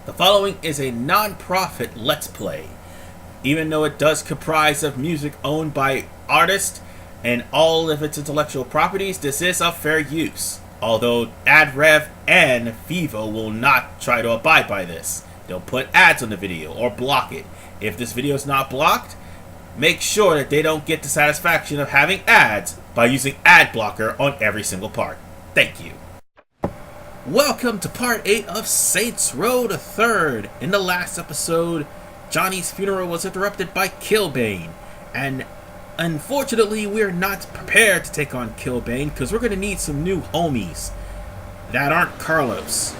The following is a non-profit Let's Play. Even though it does comprise of music owned by artists and all of its intellectual properties, this is of fair use. Although AdRev and Vivo will not try to abide by this. They'll put ads on the video or block it. If this video is not blocked, make sure that they don't get the satisfaction of having ads by using ad blocker on every single part. Thank you. Welcome to part 8 of Saints Row the Third. In the last episode, Johnny's funeral was interrupted by Killbane, and unfortunately we're not prepared to take on Killbane because we're going to need some new homies that aren't Carlos,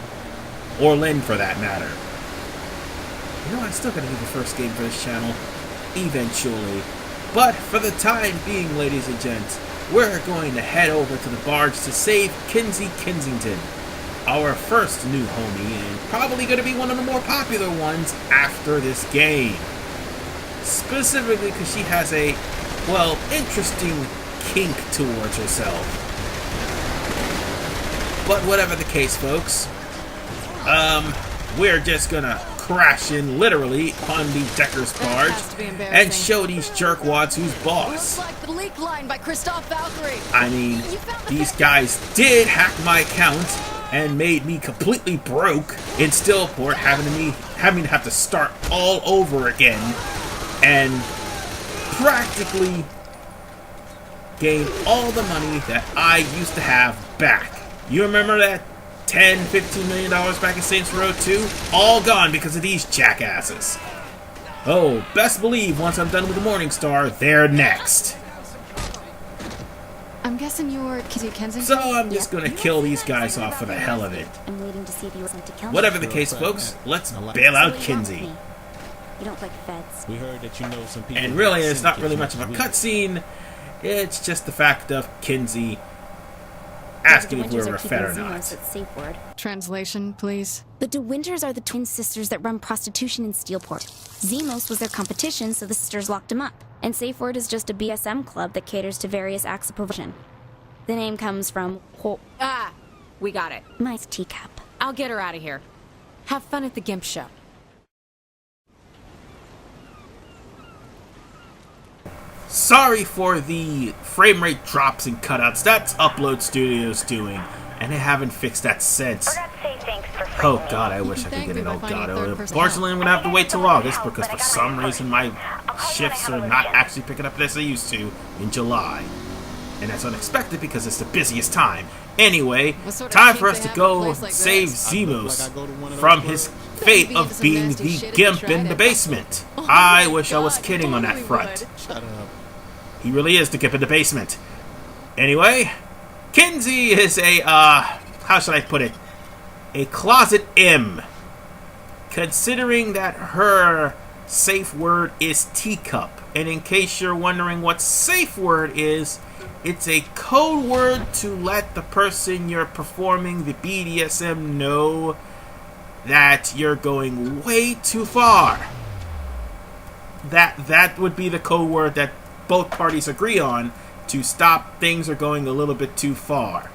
or Lynn for that matter. You know, I'm still going to do the first game for this channel, eventually, but for the time being, ladies and gents, we're going to head over to the barge to save Kinzie Kensington, our first new homie, and probably going to be one of the more popular ones after this game. Specifically because she has a, well, interesting kink towards herself. But whatever the case, folks, we're just going to crash in literally on the Decker's barge and show these jerkwads who's boss. Like the leak line by Christoph Valkyrie. I mean, these guys did hack my account and made me completely broke in Stillport, having to have to start all over again and practically gain all the money that I used to have back. You remember that $10-15 million back in Saints Row 2? All gone because of these jackasses. Oh, best believe once I'm done with the Morningstar, they're next. I'm guessing you're Kinzie Kensington? So I'm just gonna kill these guys off for the hell of it. I'm waiting to see if you want to kill me. Whatever the case, folks, let's bail out Kinzie. You don't like feds. We heard that you know some people. And really, it's not really much of a cutscene. It's just the fact of Kinzie asking if we were a Fed or not. Translation, please. The De Winters are the twin sisters that run prostitution in Steelport. Zimos was their competition, so the sisters locked him up. And Safe Word is just a BSM club that caters to various acts of perversion. The name comes from We got it. my teacup. I'll get her out of here. Have fun at the Gimp show. Sorry for the frame rate drops and cutouts. That's Upload Studio's doing, and they haven't fixed that since. Oh god, I wish I could get an Elgato. Unfortunately, I'm gonna have to wait till August because for some reason my shifts are not actually picking up as they used to in July. And that's unexpected because it's the busiest time. Anyway, time for us to go save Zimos from his fate of being the Gimp in the basement. I wish I was kidding on that front. He really is the Gimp in the basement. Anyway, Kinzie is a, how should I put it? A closet M. Considering that her safe word is teacup. And in case you're wondering what safe word is, it's a code word to let the person you're performing the BDSM know that you're going way too far. That would be the code word that both parties agree on to stop things are going a little bit too far.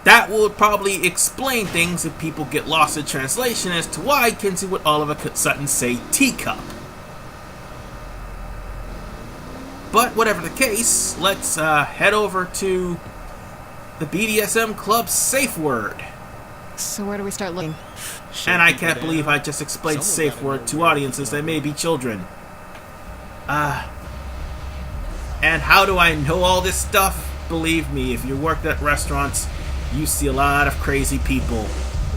That will probably explain things if people get lost in translation as to why Kinzie would all of a sudden say teacup. But whatever the case, let's head over to the BDSM Club safe word. So where do we start looking? And I can't believe I just explained safe word to audiences that may be children. And how do I know all this stuff? Believe me, if you worked at restaurants, you see a lot of crazy people,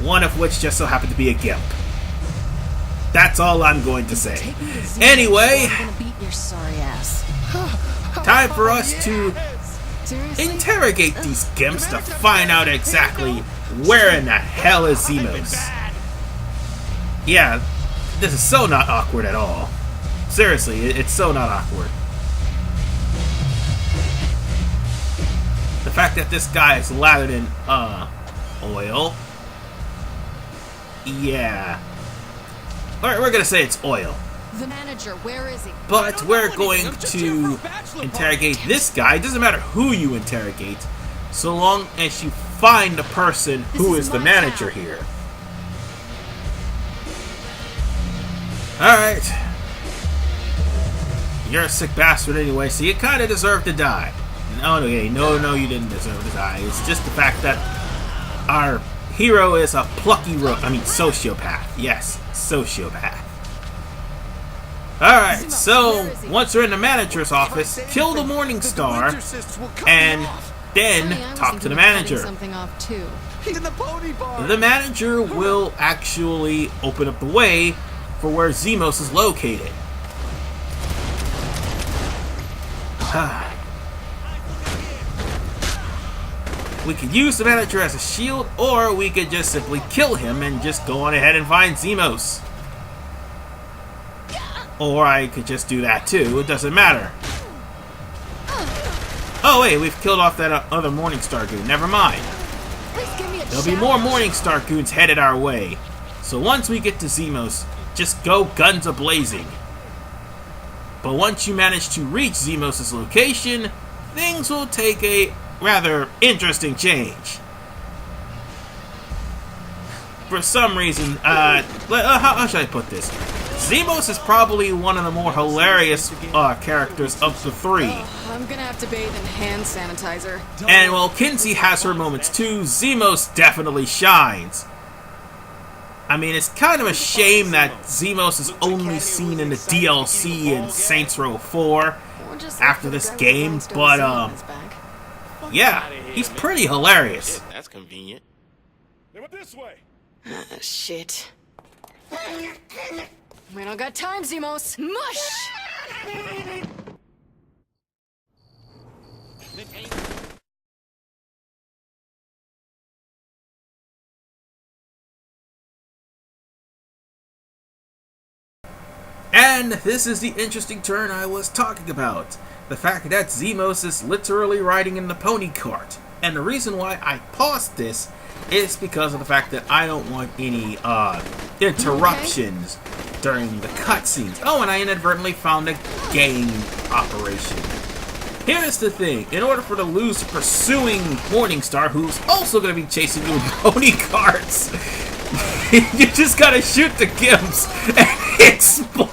one of which just so happened to be a Gimp. That's all I'm going to say. Anyway, time for us to interrogate these Gimps to find out exactly where in the hell is Zimos. Yeah, this is so not awkward at all. Seriously, it's so not awkward. The fact that this guy is lathered in, oil. Yeah. We're gonna say it's oil. The manager, where is he? But we're going to interrogate this guy. It doesn't matter who you interrogate, so long as you find the person who is the manager here. Alright. You're a sick bastard anyway, so you kind of deserve to die. No, you didn't deserve to die. It's just the fact that our hero is a plucky sociopath. Yes, sociopath. Alright, so once we're in the manager's office, kill the Morning Star, and then talk to the manager. The manager will actually open up the way for where Zimos is located. We could use the manager as a shield, or we could just simply kill him and just go on ahead and find Zimos. Or I could just do that too, it doesn't matter. Oh wait, we've killed off that other Morningstar goon, never mind. There'll be more Morningstar goons headed our way. So once we get to Zimos, just go guns a-blazing. But once you manage to reach Zimos' location, things will take a rather interesting change. For some reason, how should I put this? Zimos is probably one of the more hilarious characters of the three. I'm gonna have to bathe in hand sanitizer. And while Kinzie has her moments too, Zimos definitely shines. I mean, it's kind of a shame that Zimos is only seen in the DLC in Saints Row 4 after this game, but yeah, he's pretty hilarious. That's convenient. They went this way. Shit. We don't got time, Zimos. Mush! And this is the interesting turn I was talking about. The fact that Zimos is literally riding in the pony cart. And the reason why I paused this is because of the fact that I don't want any interruptions during the cutscenes. Oh, and I inadvertently found a gang operation. Here's the thing. In order for the lose pursuing Morningstar, who's also going to be chasing you with pony carts, you just gotta shoot the gimps and explode.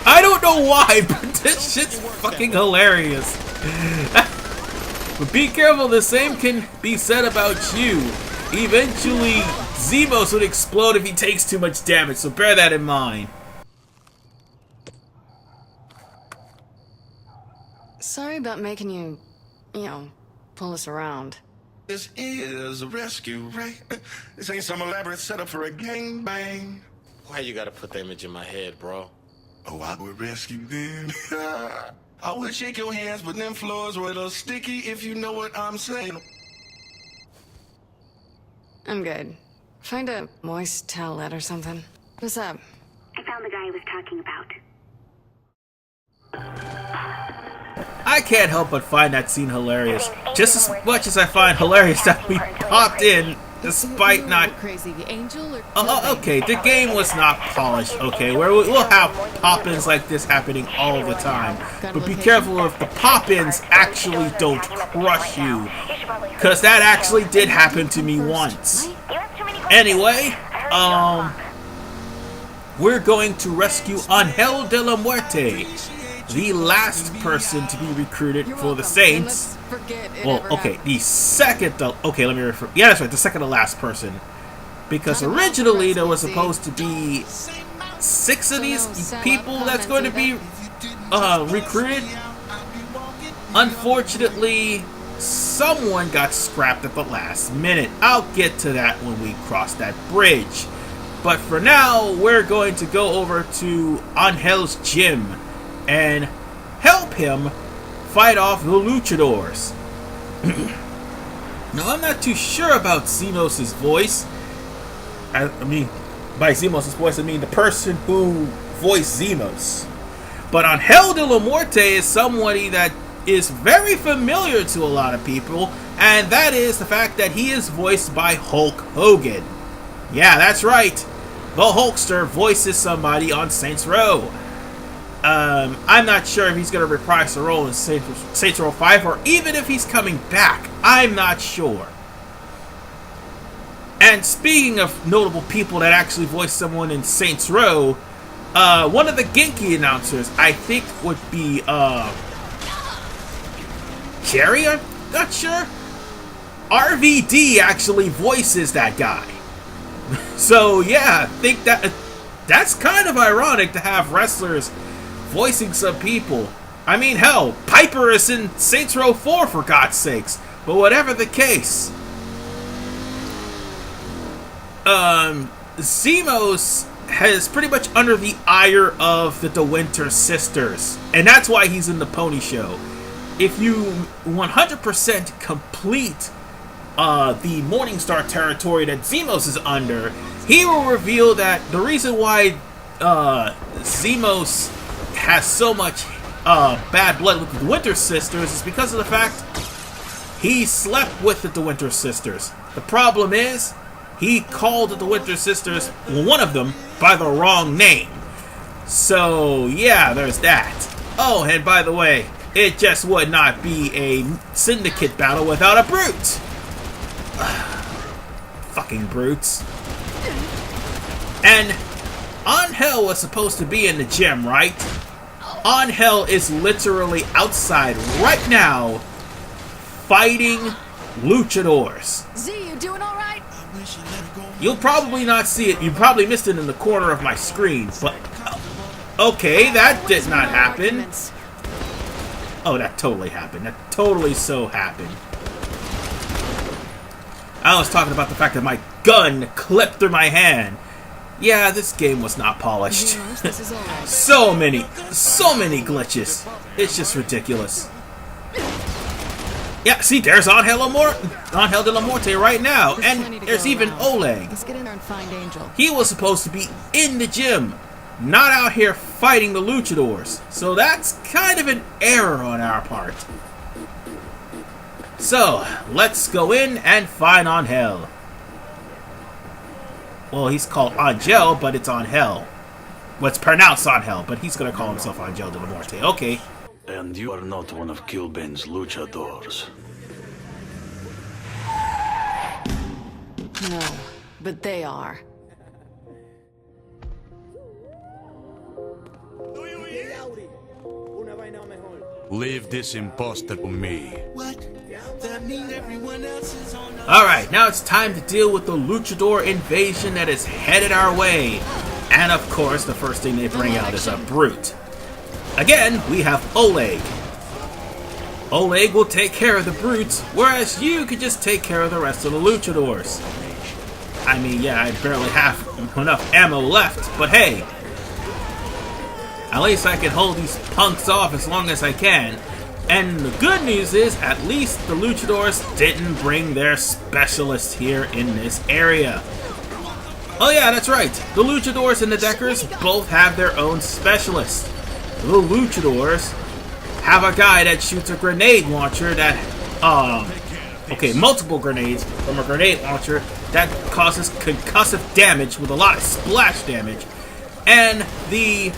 I don't know why, but this shit's fucking hilarious. But be careful, the same can be said about you. Eventually, Zimos would explode if he takes too much damage, so bear that in mind. Sorry about making you, pull us around. This is a rescue, right? This ain't some elaborate setup for a gangbang. Why you gotta put that image in my head, bro? Oh, I would rescue them. I would shake your hands, but them floors were a little sticky, if you know what I'm saying. I'm good. Find a moist towelette or something. What's up? I found the guy I was talking about. I can't help but find that scene hilarious. Just as much as I find hilarious that we popped in despite not... Crazy Angel or okay, the game was not polished, okay? We'll have pop-ins like this happening all the time. But be careful if the pop-ins actually don't crush you. Because that actually did happen to me once. Anyway, we're going to rescue Angel De La Muerte, the last person to be recruited for the Saints. Well, okay, the second... Okay, let me refer... Yeah, that's right, the second to last person. Because originally there was supposed to be 6 of these people that's going to be recruited. Unfortunately, someone got scrapped at the last minute. I'll get to that when we cross that bridge. But for now, we're going to go over to Angel's gym and help him fight off the luchadors. Now, I'm not too sure about Zimos' voice. I mean, by Zimos' voice, I mean the person who voiced Zimos. But Angel De La Muerte is somebody that is very familiar to a lot of people, and that is the fact that he is voiced by Hulk Hogan. Yeah, that's right. The Hulkster voices somebody on Saints Row. I'm not sure if he's going to reprise the role in Saints Row 5 or even if he's coming back. I'm not sure. And speaking of notable people that actually voiced someone in Saints Row, one of the Genki announcers, I think, would be, Jerry? I'm not sure. RVD actually voices that guy. So, yeah, I think that's kind of ironic to have wrestlers voicing some people. I mean, hell, Piper is in Saints Row 4, for God's sakes. But whatever the case, Zimos is pretty much under the ire of the DeWinter sisters, and that's why he's in the Pony Show. If you 100% complete the Morningstar territory that Zimos is under, he will reveal that the reason why Zimos has so much bad blood with the DeWinter sisters is because of the fact he slept with the DeWinter sisters. The problem is, he called the DeWinter sisters, one of them, by the wrong name. So, yeah, there's that. Oh, and by the way, it just would not be a Syndicate battle without a brute. Fucking brutes. And Angel was supposed to be in the gym, right? Angel is literally outside right now fighting luchadors. Z, you doing all right? You'll probably not see it. You probably missed it in the corner of my screen, but okay, that did not happen. Oh, that totally happened. That totally so happened. I was talking about the fact that my gun clipped through my hand. Yeah, this game was not polished. so many glitches. It's just ridiculous. Yeah, see, there's Angel De La Muerte right now, and there's even Oleg. Let's get in there and find Angel. He was supposed to be in the gym, not out here fighting the luchadors. So that's kind of an error on our part. So, let's go in and find Angel. Well, he's called Angel, but it's Angel. Well, it's pronounced Angel, but he's gonna call himself Angel De La Muerte. Okay. And you are not one of Killbane's luchadors. No, but they are. Leave this imposter to me. What? That means everyone else is on the... Alright, now it's time to deal with the luchador invasion that is headed our way. And of course, the first thing they bring out is a brute. Again, we have Oleg. Oleg will take care of the brutes, whereas you could just take care of the rest of the luchadors. I mean, yeah, I barely have enough ammo left, but hey. At least I can hold these punks off as long as I can. And the good news is, at least the luchadors didn't bring their specialist here in this area. Oh yeah, that's right. The luchadors and the deckers both have their own specialists. The luchadors have a guy that shoots a grenade launcher that, multiple grenades from a grenade launcher that causes concussive damage with a lot of splash damage. And the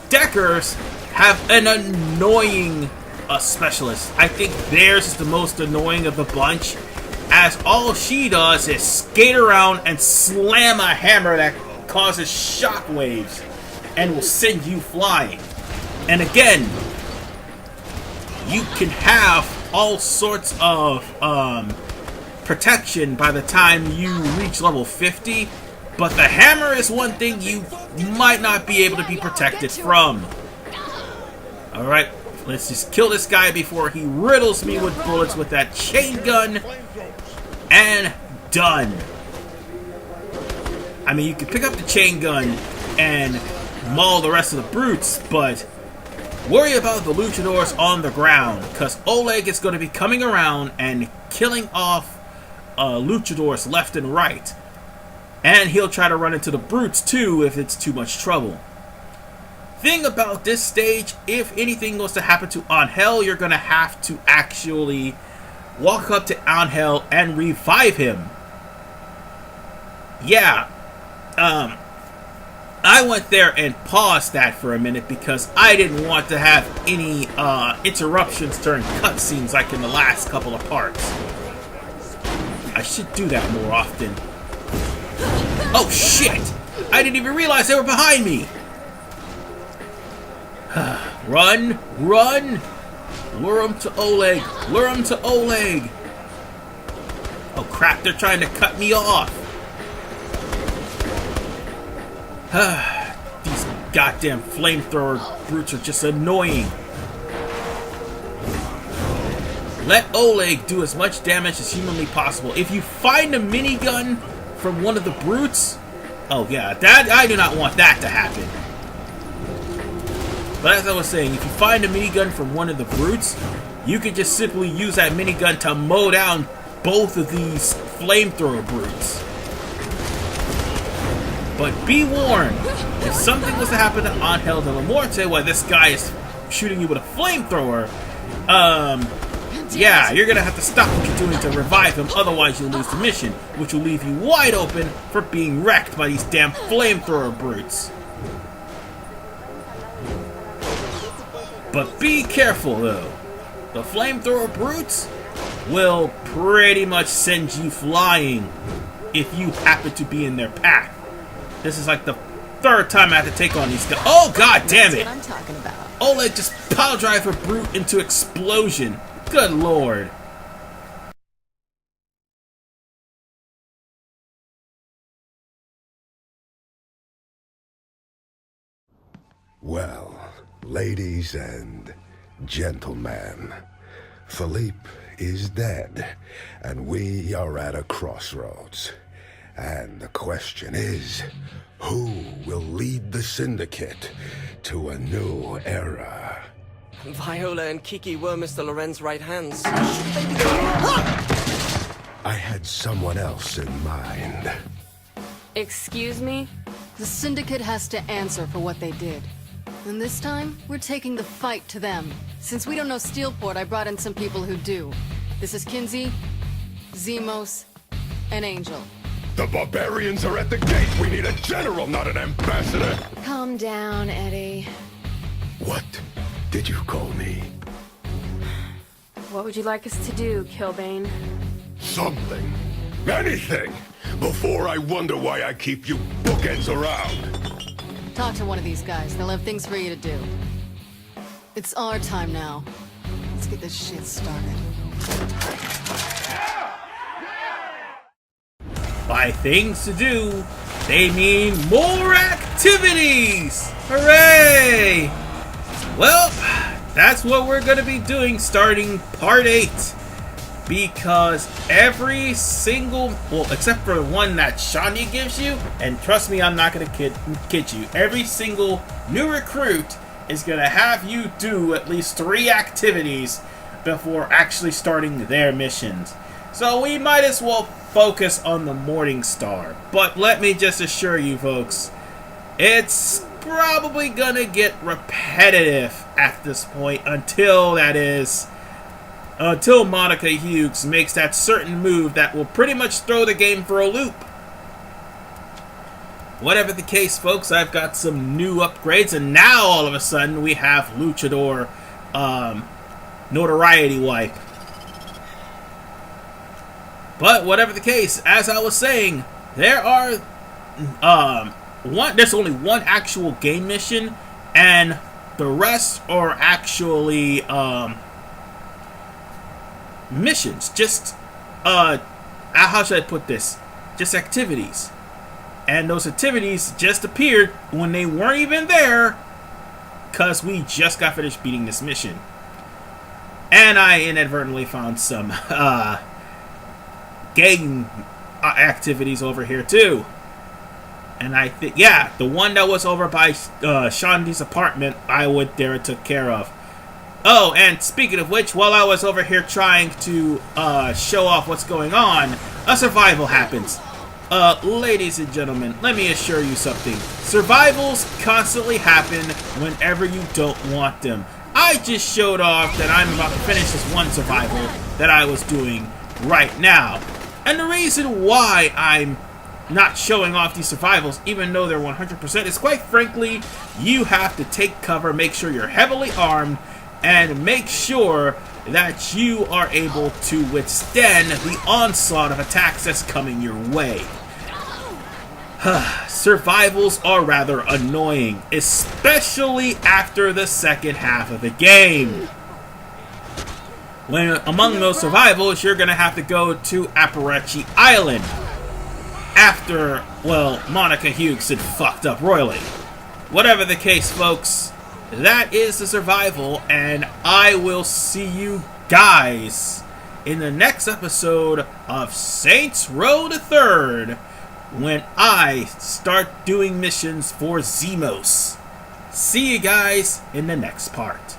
deckers have an annoying specialist. I think theirs is the most annoying of the bunch, as all she does is skate around and slam a hammer that causes shockwaves and will send you flying. And again, you can have all sorts of protection by the time you reach level 50, but the hammer is one thing you might not be able to be protected from. Alright, let's just kill this guy before he riddles me with bullets with that chain gun. And done. I mean, you can pick up the chain gun and maul the rest of the brutes, but worry about the luchadors on the ground, because Oleg is going to be coming around and killing off luchadors left and right. And he'll try to run into the brutes too if it's too much trouble. Thing about this stage, if anything was to happen to Angel, you're going to have to actually walk up to Angel and revive him. Yeah. I went there and paused that for a minute because I didn't want to have any interruptions during cutscenes like in the last couple of parts. I should do that more often. Oh shit! I didn't even realize they were behind me! Run! Run! Lure him to Oleg! Lure him to Oleg! Oh crap, they're trying to cut me off! These goddamn flamethrower brutes are just annoying. Let Oleg do as much damage as humanly possible. If you find a minigun from one of the brutes... Oh yeah, that I do not want that to happen. But as I was saying, if you find a minigun from one of the brutes, you can just simply use that minigun to mow down both of these flamethrower brutes. But be warned, if something was to happen to Angel De La Muerte while this guy is shooting you with a flamethrower, yeah, you're gonna have to stop what you're doing to revive him, otherwise you'll lose the mission, which will leave you wide open for being wrecked by these damn flamethrower brutes. But be careful though, the flamethrower brutes will pretty much send you flying if you happen to be in their path. This is like the third time I have to take on these guys. Oh god damn it! That's what I'm talking about. Oleg just pile drive a brute into explosion. Good lord. Well, ladies and gentlemen, Philippe is dead, and we are at a crossroads. And the question is, who will lead the Syndicate to a new era? Viola and Kiki were Mr. Loren's right hands. I had someone else in mind. Excuse me? The Syndicate has to answer for what they did. And this time, we're taking the fight to them. Since we don't know Steelport, I brought in some people who do. This is Kinzie, Zimos, and Angel. The barbarians are at the gate! We need a general, not an ambassador! Calm down, Eddie. What did you call me? What would you like us to do, Killbane? Something. Anything! Before I wonder why I keep you bookends around! Talk to one of these guys. They'll have things for you to do. It's our time now. Let's get this shit started. By things to do, they mean more activities! Hooray! Well, that's what we're going to be doing starting Part 8. Because every single, well, except for one that Johnny gives you, and trust me, I'm not going to kid you, every single new recruit is going to have you do at least 3 activities before actually starting their missions. So we might as well focus on the Morning Star. But let me just assure you folks, it's probably gonna get repetitive at this point until Monica Hughes makes that certain move that will pretty much throw the game for a loop. Whatever the case, folks, I've got some new upgrades, and now all of a sudden we have Luchador notoriety wipe. But whatever the case, as I was saying, there are there's only one actual game mission, and the rest are actually missions. Just how should I put this? Just activities. And those activities just appeared when they weren't even there, because we just got finished beating this mission. And I inadvertently found some gang activities over here too. And I think, yeah, the one that was over by Shandi's apartment, I went there and took care of. Oh, and speaking of which, while I was over here trying to show off what's going on, a survival happens. Ladies and gentlemen, let me assure you something. Survivals constantly happen whenever you don't want them. I just showed off that I'm about to finish this one survival that I was doing right now. And the reason why I'm not showing off these survivals, even though they're 100%, is quite frankly, you have to take cover, make sure you're heavily armed, and make sure that you are able to withstand the onslaught of attacks that's coming your way. Survivals are rather annoying, especially after the second half of the game. When among those survivals, you're going to have to go to Apparatchik Island after, well, Monica Hughes had fucked up royally. Whatever the case, folks, that is the survival, and I will see you guys in the next episode of Saints Row the Third when I start doing missions for Zimos. See you guys in the next part.